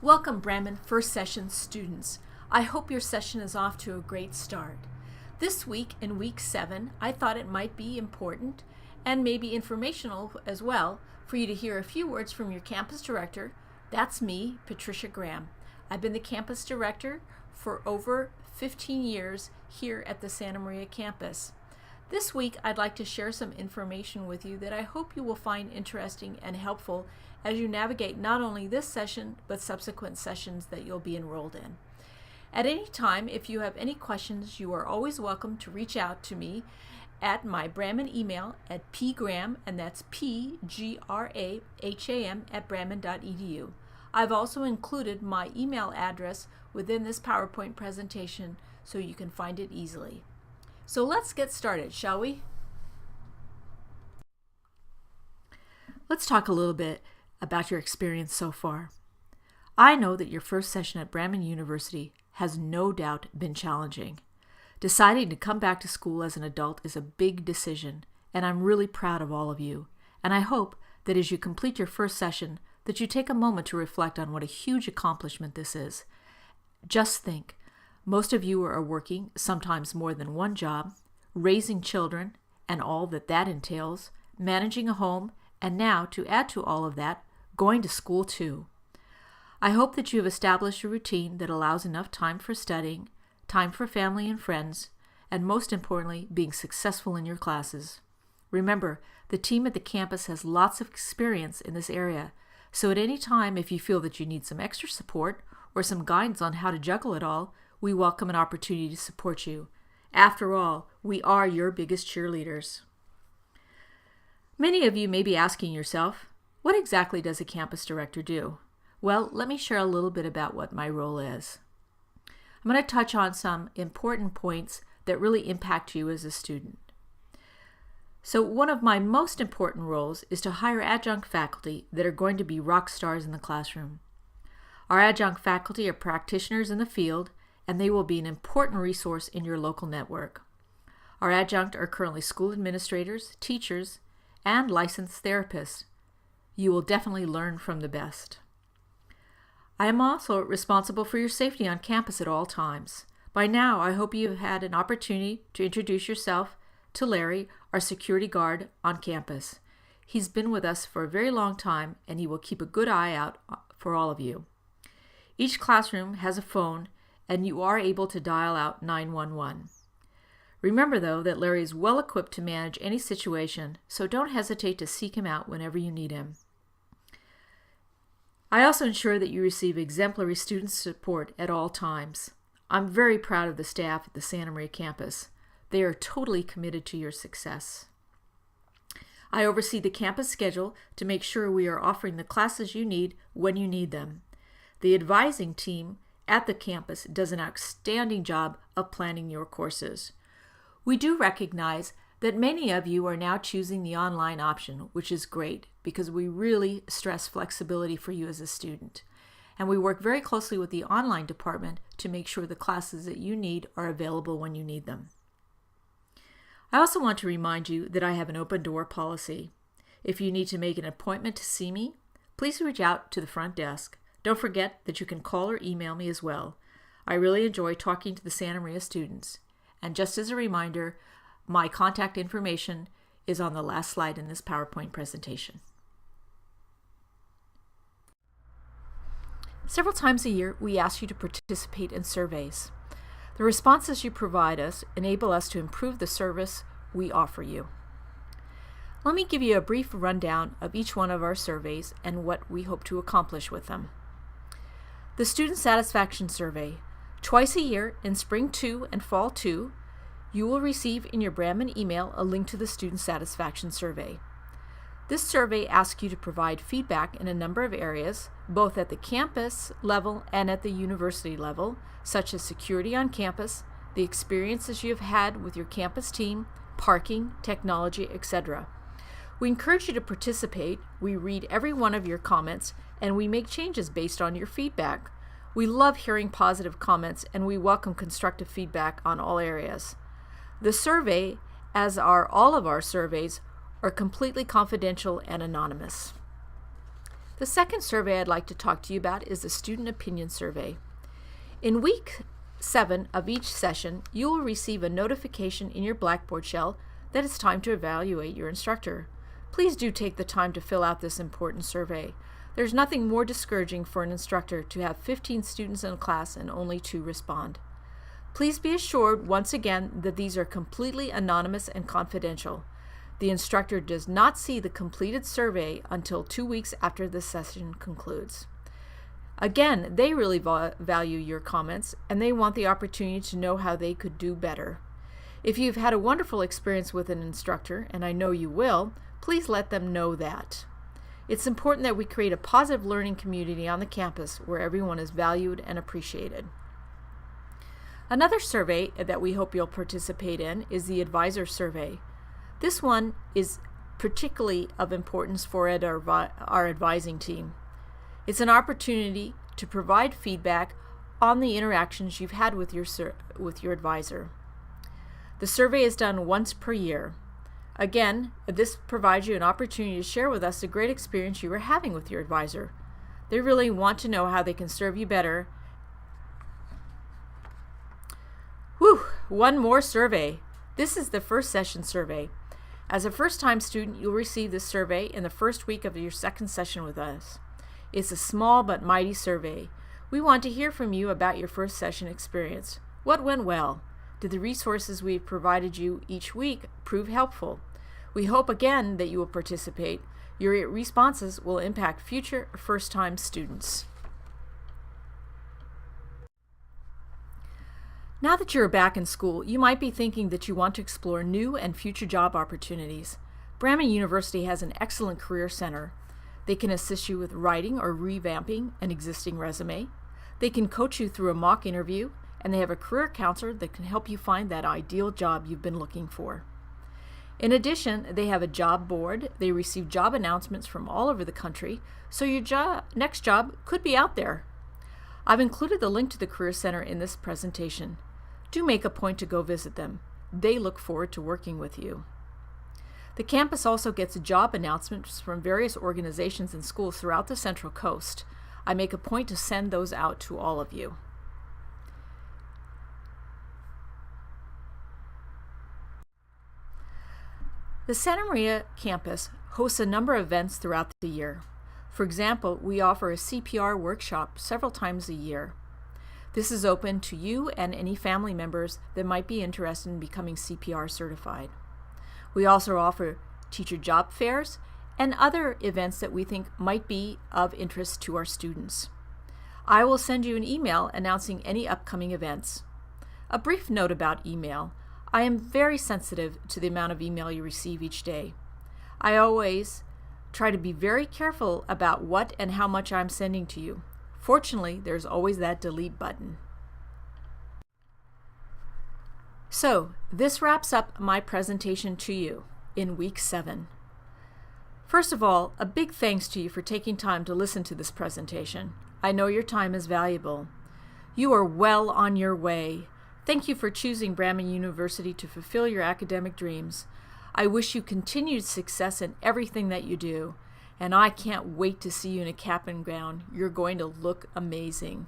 Welcome, Brahman First Session students. I hope your session is off to a great start. This week, in week 7, I thought it might be important and maybe informational as well for you to hear a few words from your campus director. That's me, Patricia Graham. I've been the campus director for over 15 years here at the Santa Maria campus. This week, I'd like to share some information with you that I hope you will find interesting and helpful as you navigate not only this session, but subsequent sessions that you'll be enrolled in. At any time, if you have any questions, you are always welcome to reach out to me at my Brahman email at pgraham, and that's pgraham @brahman.edu. I've also included my email address within this PowerPoint presentation so you can find it easily. So let's get started, shall we? Let's talk a little bit about your experience so far. I know that your first session at Brahman University has no doubt been challenging. Deciding to come back to school as an adult is a big decision, and I'm really proud of all of you. And I hope that as you complete your first session, that you take a moment to reflect on what a huge accomplishment this is. Just think, most of you are working sometimes more than one job, raising children and all that that entails, managing a home, and now, to add to all of that, going to school too. I hope that you have established a routine that allows enough time for studying, time for family and friends, and most importantly, being successful in your classes. Remember, the team at the campus has lots of experience in this area, so at any time if you feel that you need some extra support or some guidance on how to juggle it all, we welcome an opportunity to support you. After all, we are your biggest cheerleaders. Many of you may be asking yourself, what exactly does a campus director do? Well, let me share a little bit about what my role is. I'm going to touch on some important points that really impact you as a student. So one of my most important roles is to hire adjunct faculty that are going to be rock stars in the classroom. Our adjunct faculty are practitioners in the field, and they will be an important resource in your local network. Our adjunct are currently school administrators, teachers, and licensed therapists. You will definitely learn from the best. I am also responsible for your safety on campus at all times. By now, I hope you have had an opportunity to introduce yourself to Larry, our security guard on campus. He's been with us for a very long time, and he will keep a good eye out for all of you. Each classroom has a phone, and you are able to dial out 911. Remember, though, that Larry is well equipped to manage any situation, so don't hesitate to seek him out whenever you need him. I also ensure that you receive exemplary student support at all times. I'm very proud of the staff at the Santa Maria campus. They are totally committed to your success. I oversee the campus schedule to make sure we are offering the classes you need when you need them. The advising team at the campus does an outstanding job of planning your courses. We do recognize that many of you are now choosing the online option, which is great because we really stress flexibility for you as a student. And we work very closely with the online department to make sure the classes that you need are available when you need them. I also want to remind you that I have an open door policy. If you need to make an appointment to see me, please reach out to the front desk. Don't forget that you can call or email me as well. I really enjoy talking to the Santa Maria students. And just as a reminder, my contact information is on the last slide in this PowerPoint presentation. Several times a year, we ask you to participate in surveys. The responses you provide us enable us to improve the service we offer you. Let me give you a brief rundown of each one of our surveys and what we hope to accomplish with them. The Student Satisfaction Survey. Twice a year, in Spring 2 and Fall 2, you will receive in your Brahman email a link to the Student Satisfaction Survey. This survey asks you to provide feedback in a number of areas, both at the campus level and at the university level, such as security on campus, the experiences you have had with your campus team, parking, technology, etc. We encourage you to participate. We read every one of your comments, and we make changes based on your feedback. We love hearing positive comments, and we welcome constructive feedback on all areas. The survey, as are all of our surveys, are completely confidential and anonymous. The second survey I'd like to talk to you about is the Student Opinion Survey. In week 7 of each session, you will receive a notification in your Blackboard shell that it's time to evaluate your instructor. Please do take the time to fill out this important survey. There's nothing more discouraging for an instructor to have 15 students in a class and only 2 respond. Please be assured once again that these are completely anonymous and confidential. The instructor does not see the completed survey until 2 weeks after the session concludes. Again, they really value your comments, and they want the opportunity to know how they could do better. If you've had a wonderful experience with an instructor, and I know you will, please let them know that. It's important that we create a positive learning community on the campus where everyone is valued and appreciated. Another survey that we hope you'll participate in is the Advisor Survey. This one is particularly of importance for our advising team. It's an opportunity to provide feedback on the interactions you've had with your advisor. The survey is done once per year. Again, this provides you an opportunity to share with us the great experience you were having with your advisor. They really want to know how they can serve you better. One more survey. This is the first session survey. As a first-time student, you'll receive this survey in the first week of your second session with us. It's a small but mighty survey. We want to hear from you about your first session experience. What went well? Did the resources we've provided you each week prove helpful? We hope again that you will participate. Your responses will impact future first-time students. Now that you're back in school, you might be thinking that you want to explore new and future job opportunities. Brandman University has an excellent career center. They can assist you with writing or revamping an existing resume. They can coach you through a mock interview, and they have a career counselor that can help you find that ideal job you've been looking for. In addition, they have a job board. They receive job announcements from all over the country, so your next job could be out there. I've included the link to the Career Center in this presentation. Do make a point to go visit them. They look forward to working with you. The campus also gets job announcements from various organizations and schools throughout the Central Coast. I make a point to send those out to all of you. The Santa Maria campus hosts a number of events throughout the year. For example, we offer a CPR workshop several times a year. This is open to you and any family members that might be interested in becoming CPR certified. We also offer teacher job fairs and other events that we think might be of interest to our students. I will send you an email announcing any upcoming events. A brief note about email. I am very sensitive to the amount of email you receive each day. I always try to be very careful about what and how much I'm sending to you. Fortunately, there's always that delete button. So, this wraps up my presentation to you in week 7. First of all, a big thanks to you for taking time to listen to this presentation. I know your time is valuable. You are well on your way. Thank you for choosing Brandman University to fulfill your academic dreams. I wish you continued success in everything that you do, and I can't wait to see you in a cap and gown. You're going to look amazing.